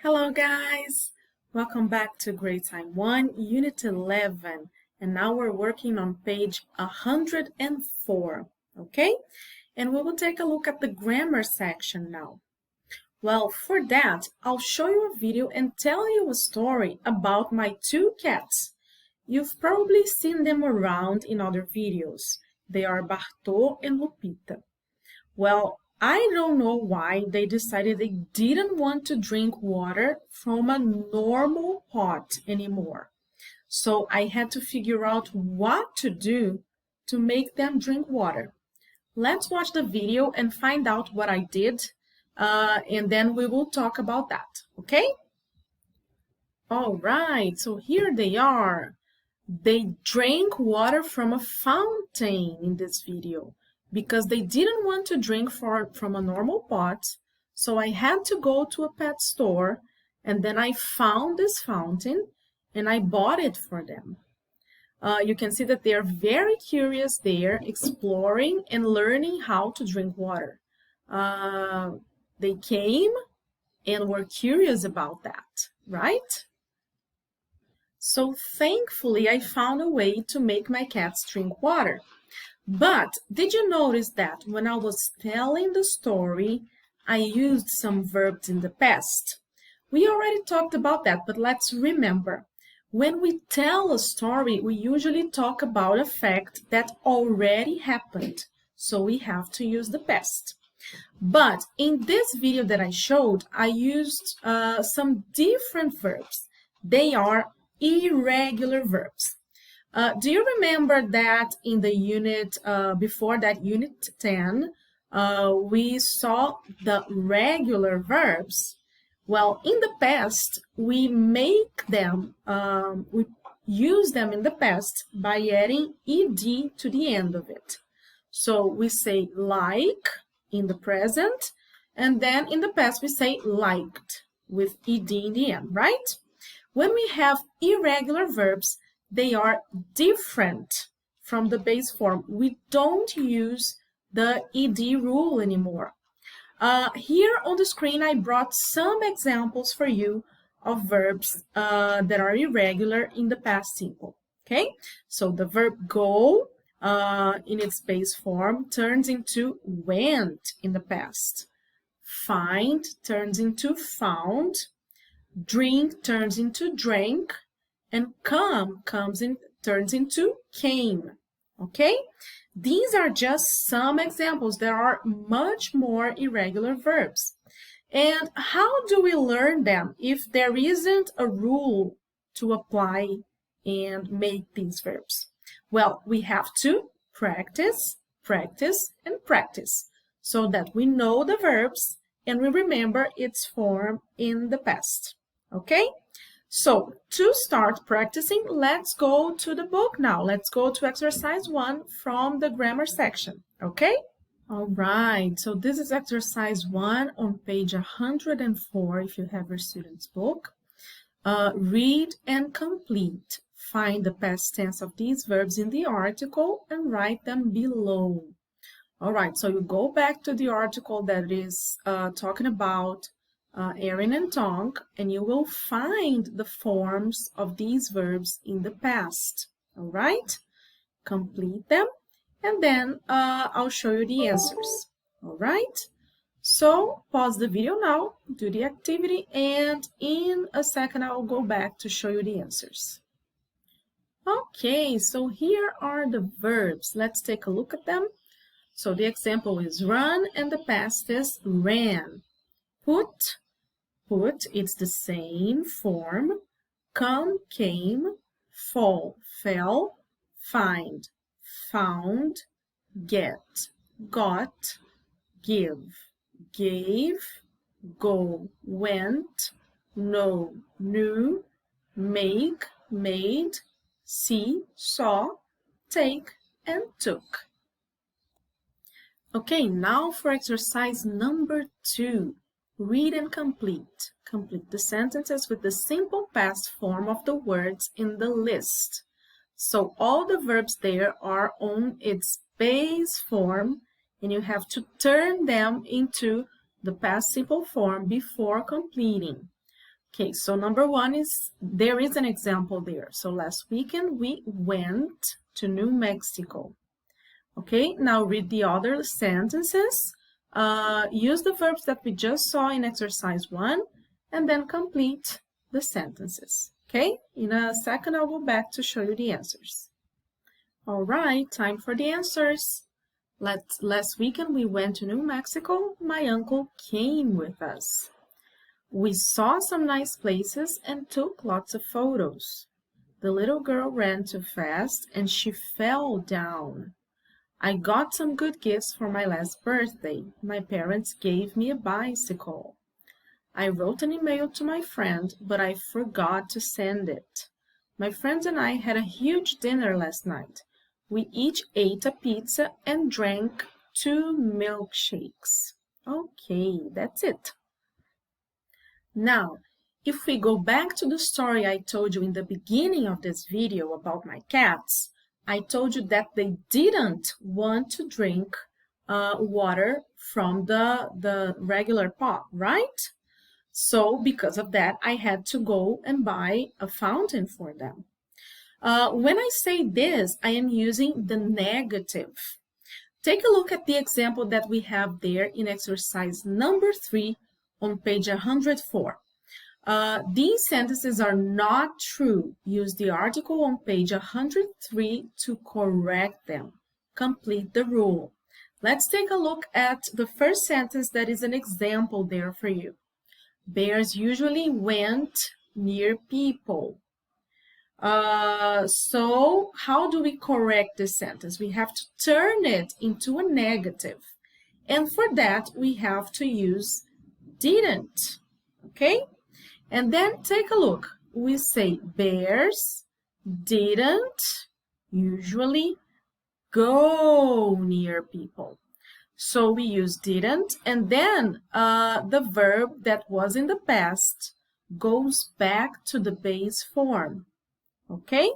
Hello guys, welcome back to GT1 Unit 11, and now we're working on page 104, okay? And we will take a look at the grammar section now. Well, for that, I'll show you a video and tell you a story about my two cats. You've probably seen them around in other videos. They are Bartô and Lupita. Well, I don't know why they decided they didn't want to drink water from a normal pot anymore. So I had to figure out what to do to make them drink water. Let's watch the video and find out what I did, and then we will talk about that, okay? All right, so here they are. They drank water from a fountain in this video, because they didn't want to drink from a normal pot, so I had to go to a pet store, and then I found this fountain, and I bought it for them. You can see that they're very curious there, exploring and learning how to drink water. They came and were curious about that, right? So thankfully, I found a way to make my cats drink water. But did you notice that when I was telling the story, I used some verbs in the past? We already talked about that, but let's remember. When we tell a story, we usually talk about a fact that already happened, so we have to use the past. But in this video that I showed, I used some different verbs. They are irregular verbs. Do you remember that in the unit, before that, unit 10, we saw the regular verbs? Well, in the past, we make them, we use them in the past by adding ed to the end of it. So we say like in the present, and then in the past we say liked with ed in the end, right? When we have irregular verbs, they are different from the base form. We don't use the ed rule anymore. Here on the screen, I brought some examples for you of verbs that are irregular in the past simple. Okay, so the verb go in its base form turns into went in the past. Find turns into found. Drink turns into drank. And come turns into came, okay? These are just some examples. There are much more irregular verbs. And how do we learn them if there isn't a rule to apply and make these verbs? Well, we have to practice, practice, and practice so that we know the verbs and we remember its form in the past, okay? So, to start practicing, let's go to the book now. Let's go to exercise 1 from the grammar section, okay? All right, so this is exercise 1 on page 104 if you have your student's book. Read and complete. Find the past tense of these verbs in the article and write them below. All right, so you go back to the article that is talking about Erin and Tonk, and you will find the forms of these verbs in the past. All right? Complete them, and then I'll show you the answers. All right? So pause the video now, do the activity, and in a second I'll go back to show you the answers. Okay, so here are the verbs. Let's take a look at them. So the example is run, and the past is ran. Put, it's the same form. Come, came. Fall, fell. Find, found. Get, got. Give, gave. Go, went. Know, knew. Make, made. See, saw. Take, and took. Okay, now for exercise number 2. Read and complete. Complete the sentences with the simple past form of the words in the list. So all the verbs there are on its base form, and you have to turn them into the past simple form before completing. Okay, so number one is, there is an example there. So last weekend we went to New Mexico. Okay, now read the other sentences. Use the verbs that we just saw in exercise 1 and then complete the sentences. Okay, in a second I'll go back to show you the answers. All right, time for the answers. Last weekend we went to New Mexico. My uncle came with us. We saw some nice places and took lots of photos. The little girl ran too fast and she fell down. I got some good gifts for my last birthday. My parents gave me a bicycle. I wrote an email to my friend, but I forgot to send it. My friends and I had a huge dinner last night. We each ate a pizza and drank 2 milkshakes. Okay, that's it. Now, if we go back to the story I told you in the beginning of this video about my cats, I told you that they didn't want to drink water from the regular pot, right? So because of that, I had to go and buy a fountain for them. When I say this, I am using the negative. Take a look at the example that we have there in exercise number 3 on page 104. These sentences are not true. Use the article on page 103 to correct them. Complete the rule. Let's take a look at the first sentence that is an example there for you. Bears usually went near people. So how do we correct this sentence? We have to turn it into a negative. And for that, we have to use didn't. Okay? And then take a look. We say bears didn't usually go near people. So we use didn't, and then the verb that was in the past goes back to the base form. Okay?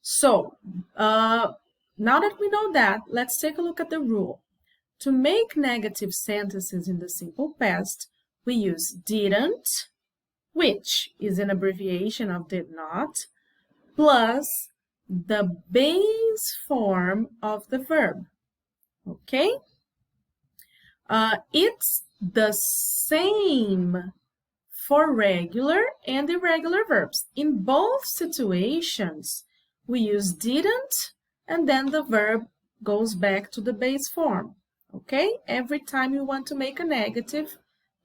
So now that we know that, let's take a look at the rule. To make negative sentences in the simple past, we use didn't, which is an abbreviation of did not, plus the base form of the verb. Okay? It's the same for regular and irregular verbs. In both situations, we use didn't, and then the verb goes back to the base form. Okay? Every time you want to make a negative,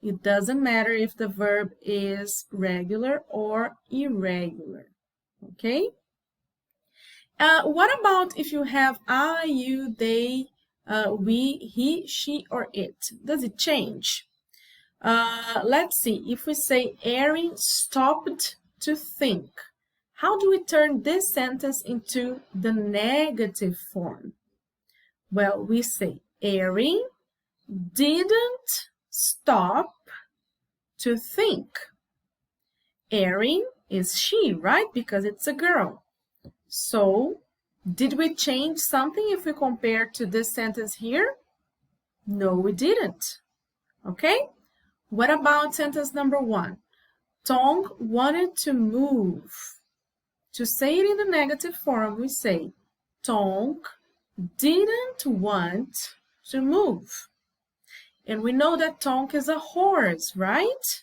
it doesn't matter if the verb is regular or irregular. Okay? What about if you have I, you, they, we, he, she, or it? Does it change? Let's see. If we say Erin stopped to think, how do we turn this sentence into the negative form? Well, we say Erin didn't stop to think. Erin is she, right? Because it's a girl. So, did we change something if we compare to this sentence here? No, we didn't. Okay? What about sentence number 1? Tom wanted to move. To say it in the negative form, we say Tom didn't want to move. And we know that Tonk is a horse, right?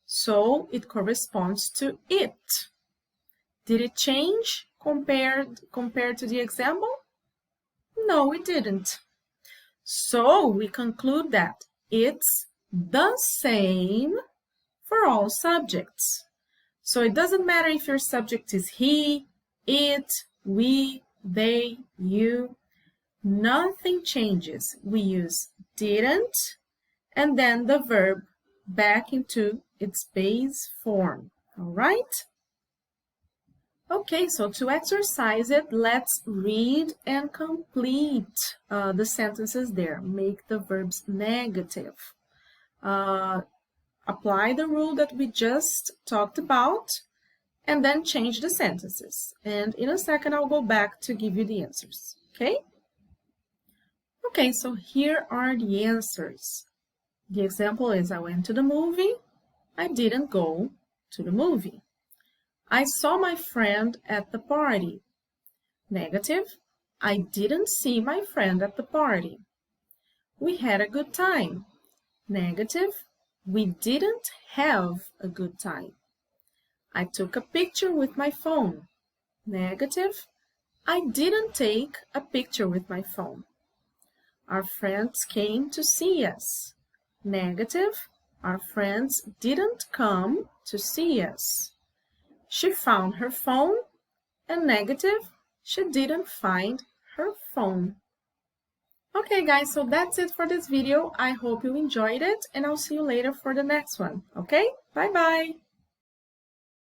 So it corresponds to it. Did it change compared to the example? No, it didn't. So we conclude that it's the same for all subjects. So it doesn't matter if your subject is he, it, we, they, you. Nothing changes. We use didn't and then the verb back into its base form. All right? Okay, so to exercise it, let's read and complete the sentences there. Make the verbs negative. Apply the rule that we just talked about, and then change the sentences. And in a second, I'll go back to give you the answers. Okay? Okay, so here are the answers. The example is I went to the movie. I didn't go. to the movie. I saw my friend at the party. Negative, I didn't see my friend at the party. We had a good time. Negative, we didn't have a good time. I took a picture with my phone. Negative, I didn't take a picture with my phone. Our friends came to see us. Negative, our friends didn't come to see us. She found her phone, and negative, she didn't find her phone. Okay guys, so that's it for this video. I hope you enjoyed it, and I'll see you later for the next one. Okay? Bye bye!